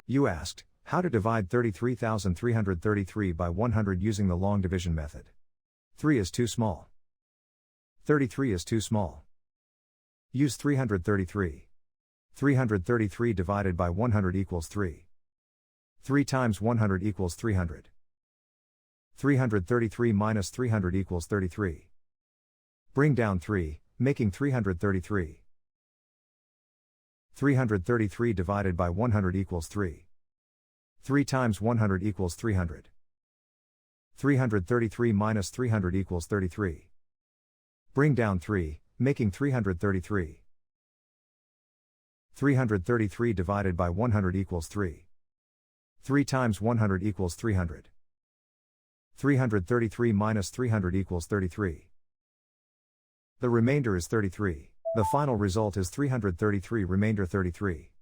You asked, how to divide 33,333 by 100 using the long division method. 3 is too small. 33 is too small. Use 333. 333 divided by 100 equals 3. 3 times 100 equals 300. 333 minus 300 equals 33. Bring down 3, making 333. 333 divided by 100 equals 3. 3 times 100 equals 300. 333 minus 300 equals 33. Bring down 3, making 333. 333 divided by 100 equals 3. 3 times 100 equals 300. 333 minus 300 equals 33. The remainder is 33. The final result is 333 remainder 33.